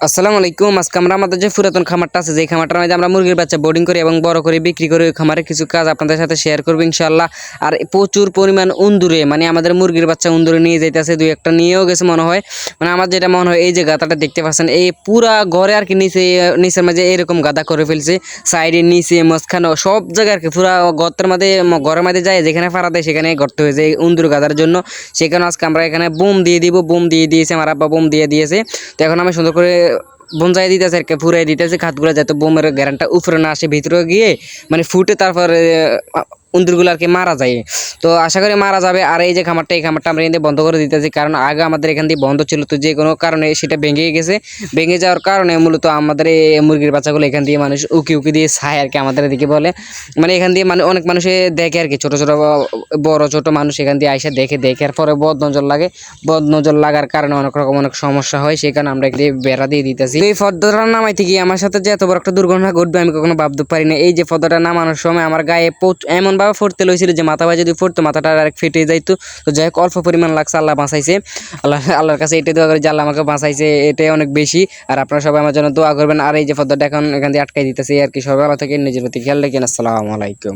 আসসালামু আলাইকুম। আজকে আমরা আমাদের যে পুরাতন খামারটা আছে, যে খামারটার মধ্যে আমরা মুরগির বাচ্চা বোর্ডিং করি এবং বড় করে বিক্রি করি, ওই খামারের কিছু কাজ আপনাদের সাথে শেয়ার করবো ইনশাআল্লাহ। আর প্রচুর পরিমাণ উন্দুরে, মানে আমাদের মুরগির বাচ্চা উন্দুরে নিয়ে যাইতেছে, দুই একটা নিয়েও গেছে মনে হয়। মানে আমার যেটা মনে হয়, এই যে গাদাটা দেখতে পাচ্ছেন, এই পুরা ঘরে আর কি নিচের মাঝে এরকম গাদা করে ফেলছে, সাইডে নিচে মাঝখানে সব জায়গায় আর কি পুরা গর্তের মধ্যে, ঘরের মধ্যে যায় যেখানে ফাড়া দেয় সেখানে গর্ত হয়ে যায় উন্দুর গাদার জন্য। সেখানে আজকে আমরা এখানে বোম দিয়ে দিব, বোম দিয়ে দিয়েছে আমার আব্বা, বোম দিয়ে দিয়েছে। তো এখন আমি সুন্দর করে বনজাই দিতেছে আর কি, ফুরাই দিতেছে খাতগুলো, যাতে বোমের গ্যারানটা উপরে না আসে, ভিতরে গিয়ে মানে ফুটে তারপরে উন্দরগুলো আর কি মারা যায়। তো আশা করি মারা যাবে। আর এই যে খামারটা, এই খামারটা আমরা এখান বন্ধ করে দিতেছি, কারণ আগে আমাদের এখান দিয়ে বন্ধ ছিল, তো যে কোনো কারণে সেটা ভেঙে গেছে। ভেঙে যাওয়ার কারণে মূলত আমাদের এই মুরগির বাচ্চাগুলো এখান দিয়ে মানুষ উকি উকি দিয়ে ছায় আর কি, আমাদের এদিকে বলে। মানে এখান দিয়ে মানে অনেক মানুষে দেখে আর কি, ছোট ছোট বড় ছোট মানুষ এখান দিয়ে আইসা দেখে, দেখার পরে বদ নজর লাগে। বদ নজর লাগার কারণে অনেক রকম অনেক সমস্যা হয়, সেই কারণে আমরা এখানে বেড়া দিয়ে দিতেছি। এই পদ্মটা নামাই থেকে আমার সাথে যে এত বড় একটা দুর্ঘটনা ঘটবে আমি কখনো ভাবতে পারি না। এই যে পদ্মটা নামানোর সময় আমার গায়ে এমন ভাবে ফুটতে লইছিল যে মাথা ভাই যদি ফুটতো মাথাটা আর ফেটে যাইতো। তো যাই হোক, অল্প পরিমাণ লাগছে, আল্লাহ বাঁচাইছে। আল্লাহর কাছে এটাই দোয়া করি যে আল্লাহ আমাকে বাঁচাইছে, এটাই অনেক বেশি। আর আপনারা সবাই আমার জন্য দোয়া করবেন। আর এই যে পদ্মটা এখন এখান দিয়ে আটকাই দিতেছে আর কি। সবাই ভালো থাকেন, নিজের প্রতি খেয়াল রাখেন। আসসালামু আলাইকুম।